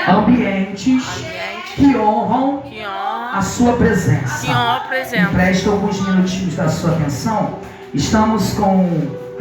ambientes que honram a sua presença. Empreste alguns minutinhos da sua atenção. Estamos com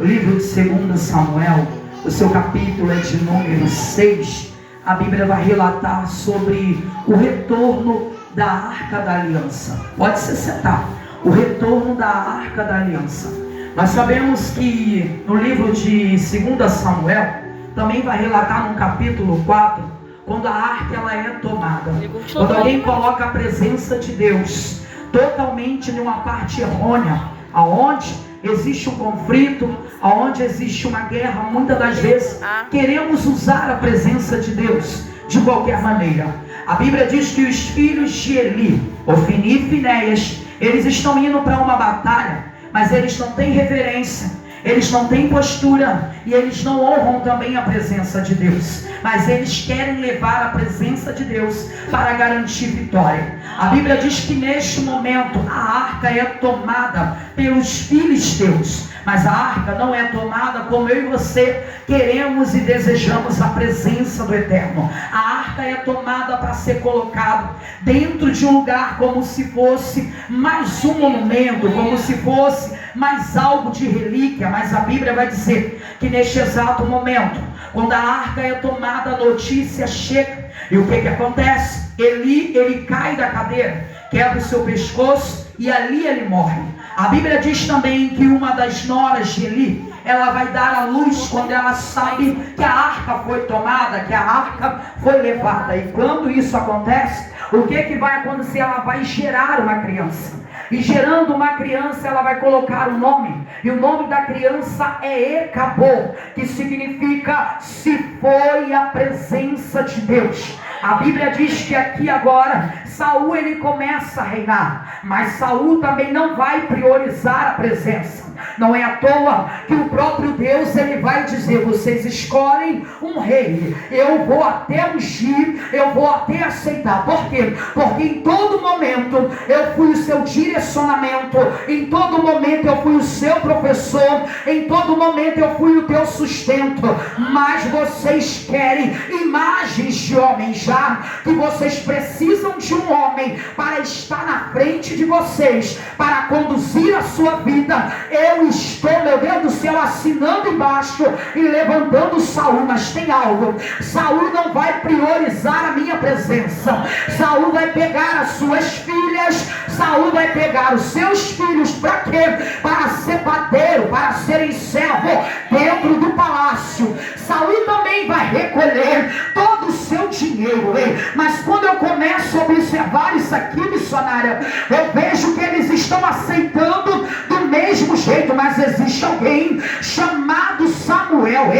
o livro de 2 Samuel, o seu capítulo é de número 6. A Bíblia vai relatar sobre o retorno da Arca da Aliança. Pode se sentar. O retorno da Arca da Aliança. Nós sabemos que no livro de 2 Samuel também vai relatar no capítulo 4, quando a arca ela é tomada. Quando alguém coloca a presença de Deus totalmente numa parte errônea, aonde existe um conflito, aonde existe uma guerra, muitas das vezes queremos usar a presença de Deus de qualquer maneira. A Bíblia diz que os filhos de Eli, Ofni e Finéias, eles estão indo para uma batalha, mas eles não têm reverência, eles não têm postura e eles não honram também a presença de Deus, mas eles querem levar a presença de Deus para garantir vitória. A Bíblia diz que neste momento a arca é tomada pelos filisteus, mas a arca não é tomada como eu e você queremos e desejamos a presença do Eterno. A arca é tomada para ser colocado dentro de um lugar como se fosse mais um monumento, como se fosse mais algo de relíquia. Mas a Bíblia vai dizer que neste exato momento, quando a arca é tomada, a notícia chega. E o que acontece? Ele cai da cadeira, quebra o seu pescoço e ali ele morre. A Bíblia diz também que uma das noras de Eli, ela vai dar à luz quando ela sabe que a arca foi tomada, que a arca foi levada. E quando isso acontece, o que vai acontecer? Ela vai gerar uma criança. E gerando uma criança, ela vai colocar um nome. E o nome da criança é Ecabô, que significa se foi a presença de Deus. A Bíblia diz que aqui agora Saul ele começa a reinar, mas Saul também não vai priorizar a presença. Não é à toa que o próprio Deus ele vai dizer: vocês escolhem um rei, eu vou até ungir, eu vou até aceitar. Por quê? Porque em todo momento eu fui o seu direcionamento, em todo momento eu fui o seu professor, em todo momento eu fui o teu sustento. Mas vocês querem imagens de homens, já que vocês precisam de um homem para estar na frente de vocês, para conduzir a sua vida. Eu estou, meu Deus do céu, assinando embaixo e levantando Saul. Mas tem algo: Saul não vai priorizar a minha presença. Saul vai pegar as suas filhas, Saul vai pegar os seus filhos. Para quê? Para ser padeiro, para serem servo dentro do palácio. Saul também vai recolher todo o seu dinheiro. Mas quando eu começo a observar isso aqui, missionária, eu vejo que eles estão aceitando do mesmo jeito. Mas existe alguém chamado Samuel.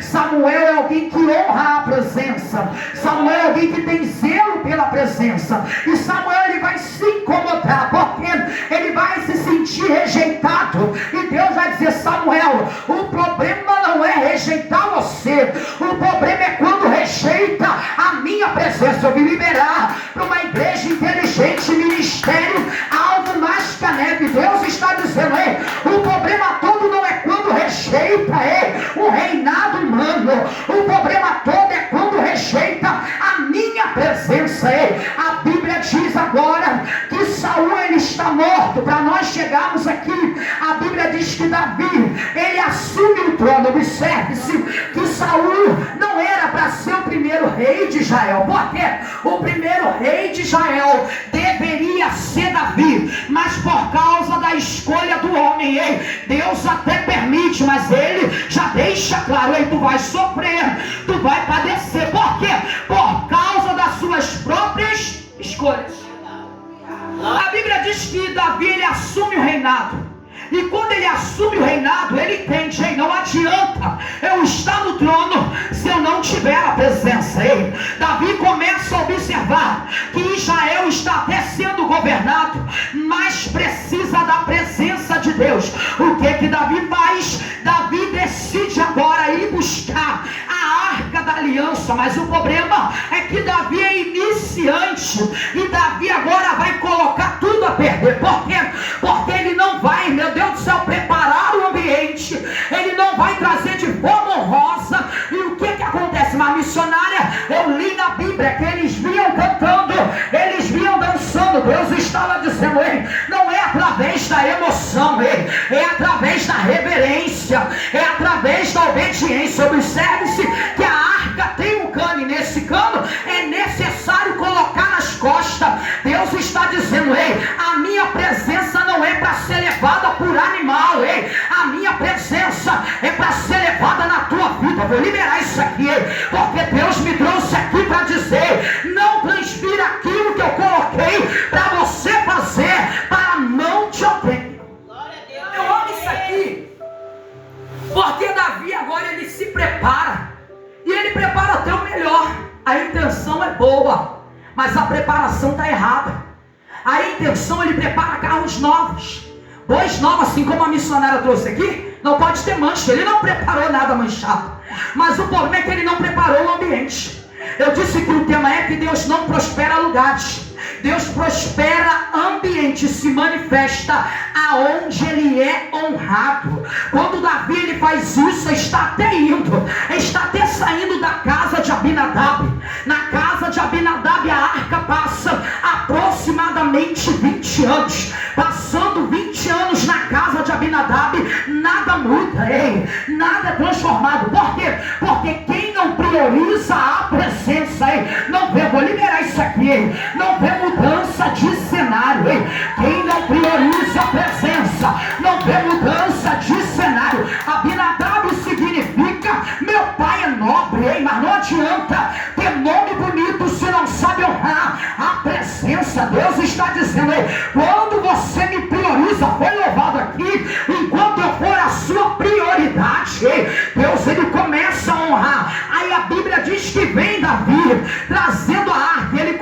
Samuel é alguém que honra a presença. Samuel é alguém que tem zelo pela presença. E Samuel ele vai se incomodar, porque ele vai se sentir rejeitado. E Deus vai dizer: Samuel, o problema não é rejeitar você, o problema é quando rejeita a minha presença. Eu vim liberar para uma igreja inteligente, ministério alvo mais que a neve. Deus está dizendo: o problema todo não é quando rejeita o reinado humano, o problema todo é quando rejeita a minha presença. A Bíblia diz agora que Saul ele está morto. Para nós chegarmos aqui, a Bíblia diz que Davi ele assume o trono. Observe-se que Saul não era para ser o primeiro rei de Israel, porque o primeiro rei de Israel deveria ser Davi, mas por causa da escolha do homem, Deus até permite, mas ele já deixa claro: tu vai sofrer, tu vai padecer. Por quê? Por causa das suas próprias escolhas. A Bíblia diz que Davi ele assume o reinado. E quando ele assume o reinado, ele entende: não adianta eu estar no trono se eu não tiver a presença. Davi começa a observar que Israel está até sendo governado, mas precisa da presença de Deus. O que Davi faz? Davi decide agora ir buscar a arca da aliança. Mas o problema é que Davi é iniciante, e Davi agora vai colocar tudo a perder. Por quê? Porque ele não vai, meu Deus do céu, preparar o ambiente, ele não vai trazer de forma honrosa. E o que acontece? Uma missionária, eu Bíblia é que eles vinham cantando, eles vinham dançando. Deus estava dizendo, ei, não é através da emoção, ei, é através da reverência, é através da obediência. Observe-se que a arca tem um cano, e nesse cano é necessário colocar nas costas. Deus está dizendo, ei, a minha presença não é para ser levada por animal, ei, a minha presença é para ser levada na tua vida. Vou liberar isso aqui, ei, porque Deus me trouxe aqui para dizer, não transpira aquilo que eu coloquei para você fazer para a mão de alguém. Eu amo isso aqui, porque Davi agora ele se prepara, e ele prepara até o melhor. A intenção é boa, mas a preparação está errada. A intenção, ele prepara carros novos, bois novos, assim como a missionária trouxe aqui, não pode ter mancha. Ele não preparou nada manchado, mas o problema é que ele não preparou o ambiente. Eu disse que o tema é que Deus não prospera lugares, Deus prospera ambiente, se manifesta aonde ele é honrado. Quando Davi ele faz isso, está até saindo da casa de Abinadab. Na casa de Abinadab a arca passa aproximadamente 20 anos. Passando 20 anos na casa de Abinadab, nada muda, ei, nada é transformado. Por quê? Porque quem não prioriza a presença, ei, não vê, vou liberar isso aqui, ei, não vê mudança de cenário, ei. Quem não prioriza a presença, não vê mudança de cenário. Abinadab significa meu pai é nobre, ei, mas não adianta ter nome bonito se não sabe honrar a presença. Deus está dizendo, ei, quando você me prioriza, foi louvado aqui, enquanto eu for a sua prioridade, ei, Deus ele começa a honrar. Aí a Bíblia diz que vem Davi trazendo a arca, ele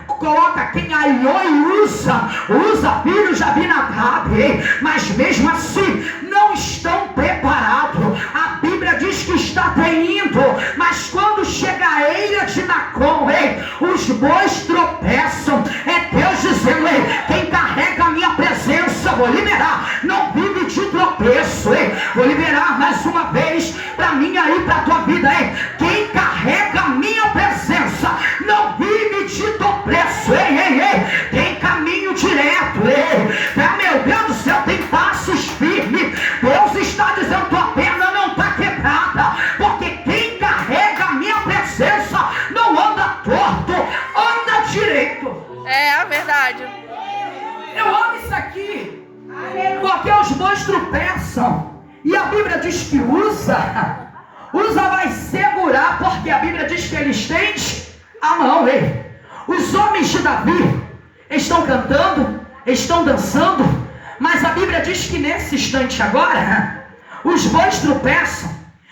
coloca quem Aiô e Uza filhos de Abinadab, mas mesmo assim não estão preparados. A Bíblia diz que está até indo, mas quando chega a eira de Nacon, os bois tropeçam. É Deus dizendo, quem carrega a minha presença, vou liberar, não vive de tropeço, vou liberar mais uma vez para mim aí, para a tua vida, quem carrega a minha presença, não vive de tropeço, tem caminho direto, meu Deus do céu, tem passos firmes. Deus está dizendo, tua perna não está quebrada, porque quem carrega a minha presença não anda torto, anda direito. É a verdade. Eu amo isso aqui, porque os bois tropeçam, e a Bíblia diz que Uza vai segurar, porque a Bíblia diz que ele estende a mão. Os homens de Davi estão cantando, estão dançando, mas a Bíblia diz que nesse instante agora, os bois tropeçam,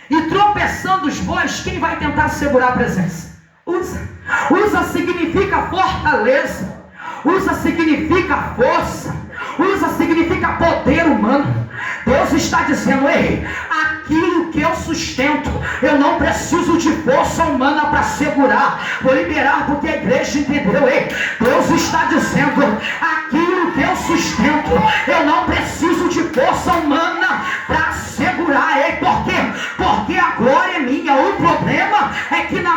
e tropeçando os bois, quem vai tentar segurar a presença? Uza significa fortaleza, Uza significa força, Uza significa poder humano. Deus está dizendo, aquilo que eu sustento, eu não preciso de força humana para segurar. Vou liberar porque a igreja entendeu. Deus está dizendo, aquilo que eu sustento, eu não preciso de força humana para segurar. Por quê? Porque a glória é minha. O problema é que na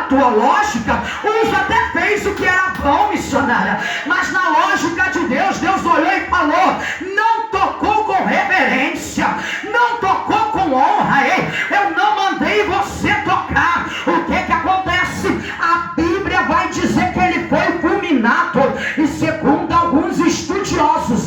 tua lógica, Uza até fez o que era bom, missionária, mas na lógica de Deus, Deus olhou e falou, não tocou com reverência, não tocou com honra, eu não mandei você tocar. O que acontece? A Bíblia vai dizer que ele foi fulminado, e segundo alguns estudiosos,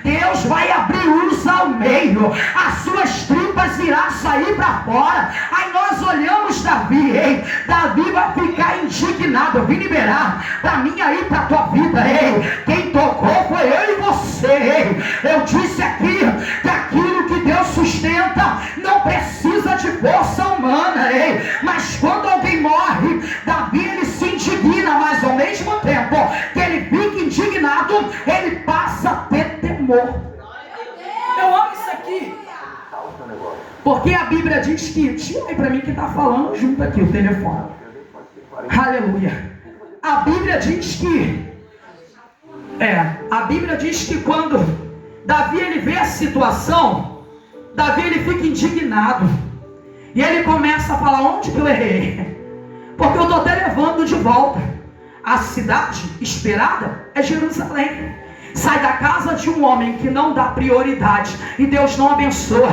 Deus vai abrir Uza ao meio, as suas tripas irá sair para fora. Aí nós olhamos Davi, Davi vai ficar indignado. Eu vim liberar para mim aí, para a tua vida, quem tocou foi eu e você. Eu disse aqui que aquilo que Deus sustenta não precisa de força humana, mas quando alguém morre, Davi ele se indigna, mas ao mesmo tempo que ele fica indignado, ele passa a ter temor. Eu amo isso aqui, porque a Bíblia diz que, tira aí para mim que está falando junto aqui o telefone, aleluia. A Bíblia diz que quando Davi ele vê a situação, Davi ele fica indignado, e ele começa a falar, onde que eu errei? Porque eu estou até levando de volta. A cidade esperada é Jerusalém. Sai da casa de um homem que não dá prioridade e Deus não abençoa.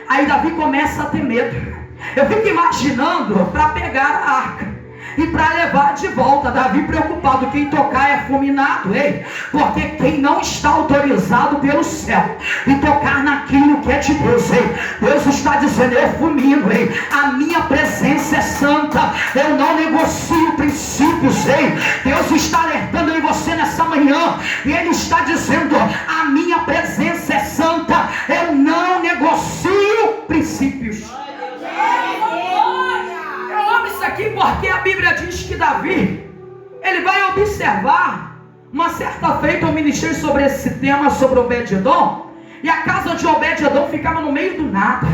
Aí Davi começa a ter medo. Eu fico imaginando para pegar a arca e para levar de volta. Davi preocupado, quem tocar é fulminado, porque quem não está autorizado pelo céu e tocar naquilo que é de Deus, Deus está dizendo, eu fulmino, a minha presença é santa, eu não negocio princípios, Deus está alertando em você nessa manhã, e Ele está dizendo, a minha presença é santa, eu não negocio princípios. Eu amo isso aqui porque a Bíblia diz que Davi, ele vai observar. Uma certa feita eu ministrei sobre esse tema, sobre Obed-edom, e a casa de Obed-edom ficava no meio do nada.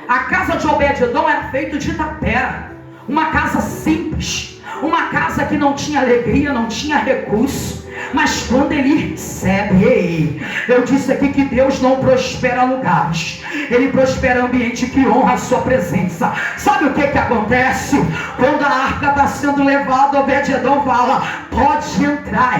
A casa de Obed-edom era feita de tapera, uma casa simples, uma casa que não tinha alegria, não tinha recurso. Mas quando ele recebe, eu disse aqui que Deus não prospera lugares, Ele prospera ambiente que honra a sua presença. Sabe o que acontece? Quando a arca está sendo levada, Obed-edom fala, pode entrar,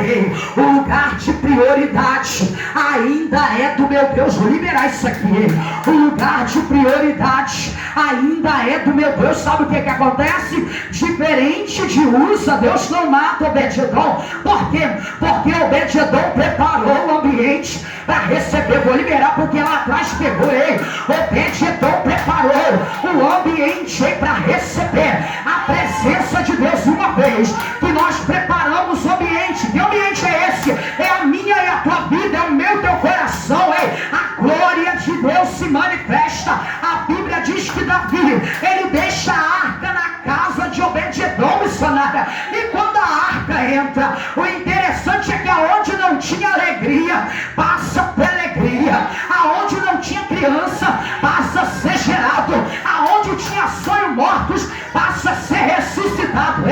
o lugar de prioridade ainda é do meu Deus. Vou liberar isso aqui, o lugar de prioridade ainda é do meu Deus. Sabe o que acontece? Diferente de Uza, Deus não mata Obed-edom. Por quê? Porque Obed-edom preparou o ambiente para receber. Vou liberar porque lá atrás pegou. Obed-edom preparou o ambiente para receber a presença de Deus. Uma vez que nós preparamos o ambiente, que ambiente é esse? É a minha e a tua vida, é o meu e teu coração. A glória de Deus se manifesta. A Bíblia diz que Davi, ele deixa a arca na casa de Obed-edom, missionária. E quando a arca entra, o interessante é que aonde não tinha alegria, passa por alegria. Aonde não tinha criança, passa a ser gerado. Aonde tinha sonhos mortos, passa a ser ressuscitado.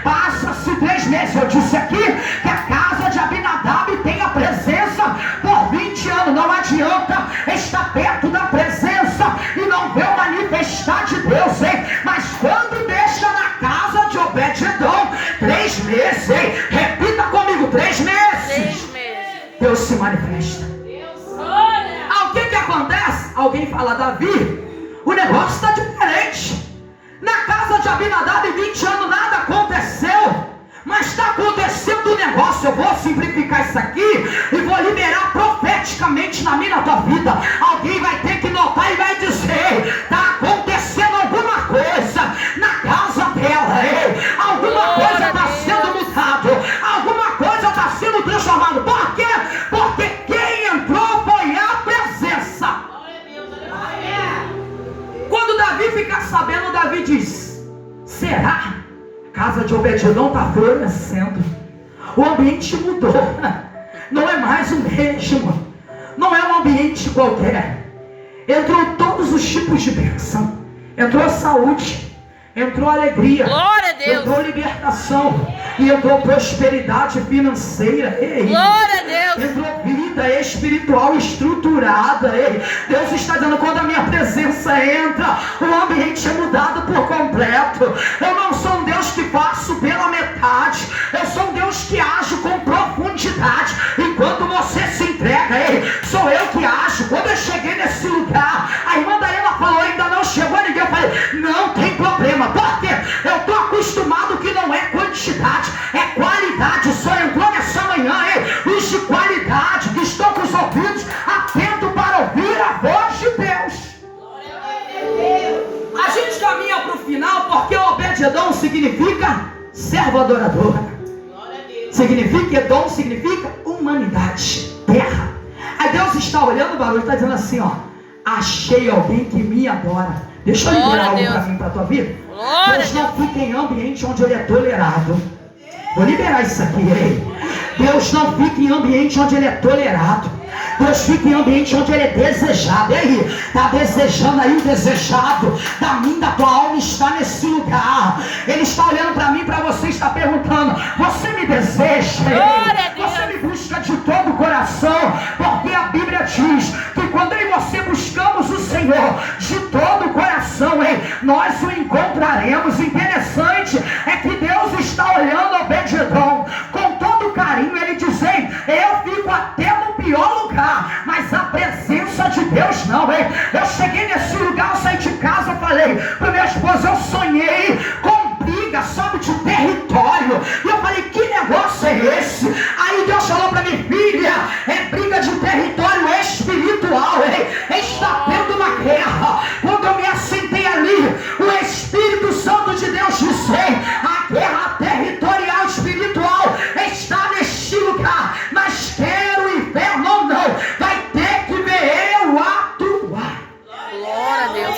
Passa-se 3 meses. Eu disse aqui que a casa de Abinadab tem a presença por 20 anos. Não adianta estar perto da presença e não ver o manifestar de Deus, mas quando deixa na casa de Obed-edom, 3 meses, repita comigo, 3 meses, Deus se manifesta. O que acontece? Alguém fala, Davi, o negócio está diferente. Na casa de Abinadab, 20 anos, nada aconteceu, mas está acontecendo um negócio. Eu vou simplificar isso aqui e vou liberar profeticamente na minha, na tua vida. Alguém vai ter que notar e vai dizer, está acontecendo alguma coisa na casa dela, alguma coisa está sendo mudado, alguma coisa está sendo transformada. Por quê? Porque quem entrou foi a presença. Quando Davi ficar sabendo, Davi diz, será? A casa de Obed-edom está florescendo, o ambiente mudou, não é mais o mesmo, não é um ambiente qualquer. Entrou todos os tipos de bênção, entrou saúde, entrou alegria, glória a Deus, entrou libertação, e entrou prosperidade financeira, glória a Deus, entrou vida espiritual estruturada. Deus está dizendo, quando a minha presença entra, o ambiente é mudado por completo. Eu não sou um Deus que faço pela metade, eu sou um Deus que age com profundidade. Enquanto você se entrega, sou eu que ajo. Quando eu cheguei nesse lugar, a irmã Daiana falou, ainda não chegou ninguém. Eu falei, não tem problema, porque eu estou acostumado que não é quantidade, é qualidade. Só entrou nessa manhã, os de qualidade, que estão com os ouvidos atentos para ouvir a voz de Deus. A gente caminha para o final, porque Obed-edom significa servo adorador. Significa, Edom significa humanidade, terra. Aí Deus está olhando o barulho, está dizendo assim, achei alguém que me adora. Deixa eu liberar algo para mim, para a tua vida. Deus não fica em ambiente onde ele é tolerado. Vou liberar isso aqui, Deus não fica em ambiente onde ele é tolerado. Deus fica em ambiente onde ele é desejado. Está desejando aí o desejado da minha, da tua alma está nesse lugar. Ele está olhando para mim, para você, está perguntando, você me deseja? Você me busca de todo o coração? Porque a Bíblia diz que quando eu e você buscamos o Senhor de todo o coração, nós o encontraremos. Interessante é que E eu falei, que negócio é esse? Aí Deus falou para mim, filha, é briga de território espiritual, está tendo uma guerra. Quando eu me assentei ali, o Espírito Santo de Deus disse, a guerra territorial espiritual está neste lugar, mas quer o inferno ou não, vai ter que ver eu atuar. Glória a Deus.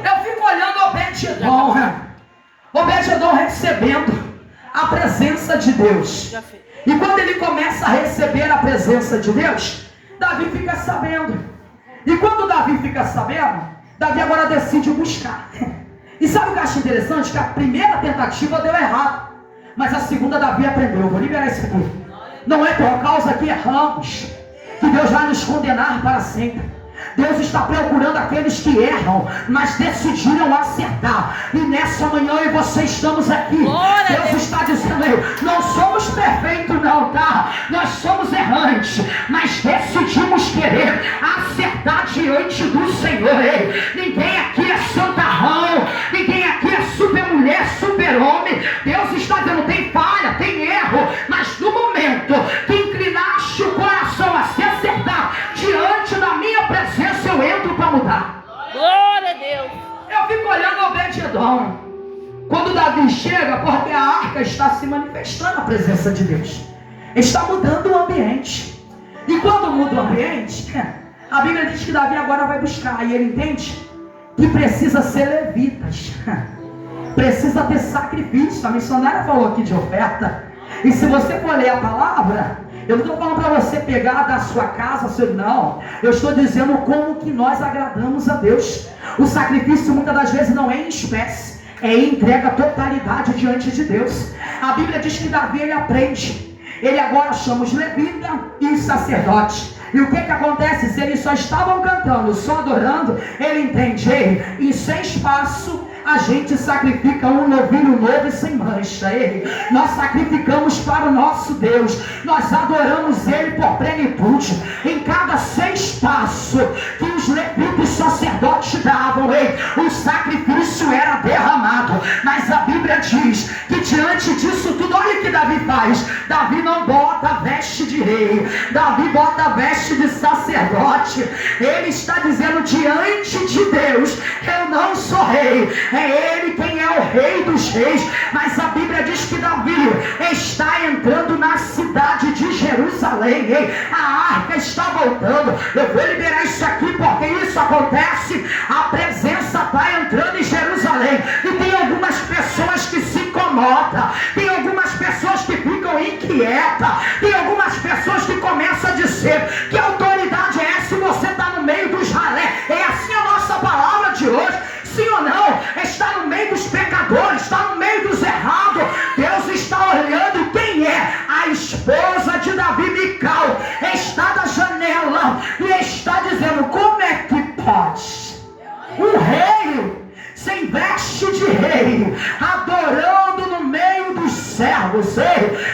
Eu fico olhando Obed-Edom, Obed-Edom recebendo a presença de Deus. E quando ele começa a receber a presença de Deus, Davi fica sabendo. E quando Davi fica sabendo, Davi agora decide buscar. E sabe o que eu acho interessante? Que a primeira tentativa deu errado, mas a segunda Davi aprendeu. Vou liberar isso aqui. Não é por causa que erramos que Deus vai nos condenar para sempre. Deus está procurando aqueles que erram, mas decidiram acertar. E nessa manhã eu e você estamos aqui. Deus está dizendo, não somos perfeitos não, tá? Nós somos errantes, mas decidimos querer acertar diante do Senhor. Ninguém aqui é santarrão, ninguém aqui é super mulher, super homem. Deus está dizendo, tem falha, tem erro, mas no momento que inclinaste o coração a se acertar diante da minha presença, eu entro para mudar. Glória a Deus. Eu fico olhando Obed-Edom. Quando Davi chega, porque a arca está se manifestando a presença de Deus, está mudando o ambiente. E quando muda o ambiente, a Bíblia diz que Davi agora vai buscar. E ele entende que precisa ser levitas, precisa ter sacrifício. A missionária falou aqui de oferta. E se você for ler a palavra, eu não estou falando para você pegar da sua casa, não. Eu estou dizendo como que nós agradamos a Deus. O sacrifício muitas das vezes não é em espécie, é em entrega totalidade diante de Deus. A Bíblia diz que Davi, ele aprende. Ele agora chama os levitas e os sacerdotes. E o que acontece? Se eles só estavam cantando, só adorando, ele entende, e sem espaço, a gente sacrifica um novilho novo e sem mancha. Nós sacrificamos para o nosso Deus, nós adoramos Ele por plenitude. Em cada 6 passos que os levitas e sacerdotes davam, o sacrifício era derramado. Mas a Bíblia diz que diante disso tudo, olha o que Davi faz. Davi não bota a veste de rei, Davi bota a veste de sacerdote. Ele está dizendo, diante de Deus, eu não sou rei, é Ele quem é o Rei dos Reis. Mas a Bíblia diz que Davi está entrando na cidade de Jerusalém. A arca está voltando. Eu vou liberar isso aqui porque isso acontece. A presença está entrando em Jerusalém. E tem algumas pessoas que se incomodam, tem algumas pessoas que ficam inquietas, tem algumas pessoas que começam a dizer, que autoridade é essa se você está no meio dos ralé? É assim a nossa palavra de hoje. Sim ou não? Está no meio dos pecadores, está no meio dos errados. Deus está olhando quem é a esposa de Davi, Mical. Está da janela e está dizendo, como é que pode um rei sem veste de rei, adorando no meio dos servos,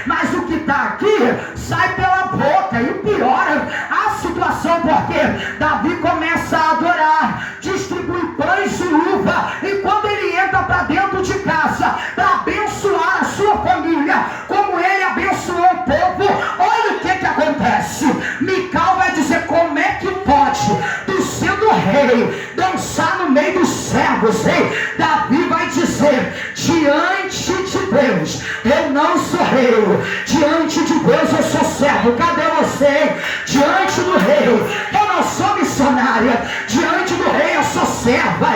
mas o que está aqui sai pela boca. E piora a situação, porque Davi começa a adorar, distribui pães e uva, e quando ele entra para dentro de casa para abençoar a sua família, como ele abençoou o povo, olha o que acontece. Mical vai dizer, como é que pode, tu sendo rei, dançar no meio dos servos? Davi vai dizer, diante de Deus eu não sou rei, diante de Deus eu sou servo. Cadê você? Diante do rei eu não sou missionária, diante do rei eu sou serva.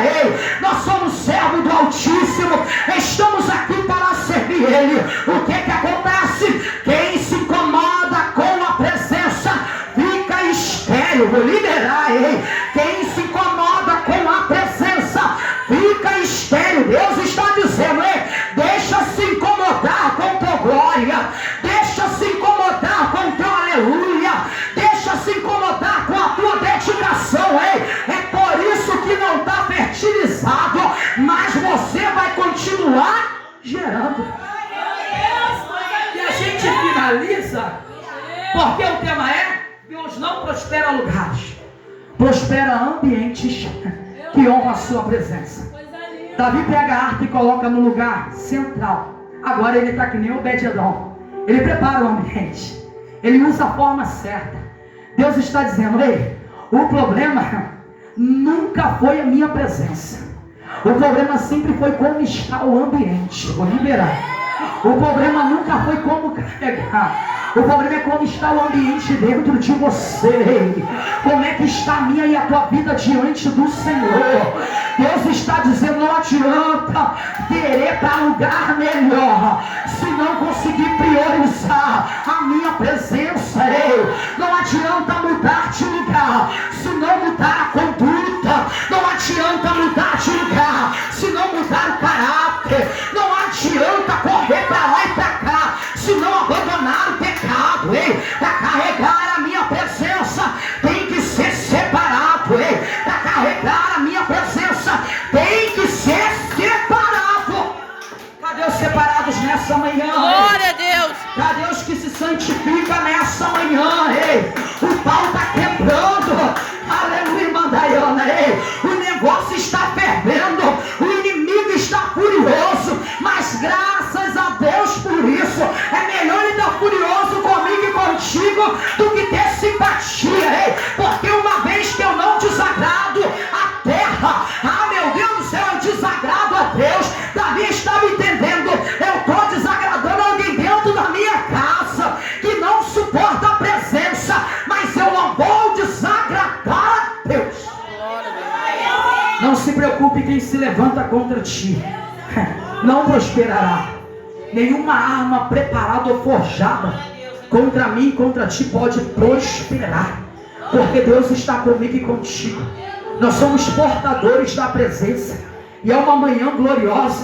Nós somos servos do Altíssimo, estamos aqui para servir Ele. O que acontece? Quem se incomoda com a presença fica estéril. Vou liberar, quem se incomoda com a presença fica estéril. Deus está dizendo, deixa se incomodar com tua glória, deixa se incomodar com teu aleluia, deixa se incomodar com a tua dedicação. É por isso que não está fertilizado, mas você vai continuar gerando. E a gente finaliza, porque o tema é, Deus não prospera lugares, prospera ambientes que honram a sua presença. Davi pega a arca e coloca no lugar central. Agora ele está que nem o Obed-Edom. Ele prepara o ambiente. Ele usa a forma certa. Deus está dizendo: ei, o problema nunca foi a minha presença. O problema sempre foi como está o ambiente. Eu vou liberar. O problema nunca foi como carregar. O problema é como está o ambiente dentro de você. Como é que está a minha e a tua vida diante do Senhor. Deus está dizendo: não adianta querer para lugar melhor se não conseguir priorizar a minha presença. Não adianta mudar de lugar se não mudar a conduta. Não adianta mudar de lugar se não mudar o caráter. Não adianta correr para lá e para cá se não abandonar o pecado. Para carregar a minha presença tem que ser separado. Para carregar a minha presença tem que ser separado. Cadê os separados nessa manhã? Glória a Deus. Cadê os que se santificam nessa manhã? O pau está quebrando. Aleluia, mandaiana. O negócio está fervendo. O inimigo está furioso. Mas graças a Deus por isso. É melhor ele estar furioso comigo e contigo do que ter simpatia. Porque uma vez que eu não desagrado a terra, meu Deus do céu, eu desagrado a Deus. Davi estava entendendo: eu estou desagradando alguém dentro da minha casa que não suporta a presença, mas eu não vou desagradar a Deus. Não se preocupe quem se levanta contra ti, não prosperará. Nenhuma arma preparada ou forjada contra mim e contra ti pode prosperar, porque Deus está comigo e contigo. Nós somos portadores da presença, e é uma manhã gloriosa.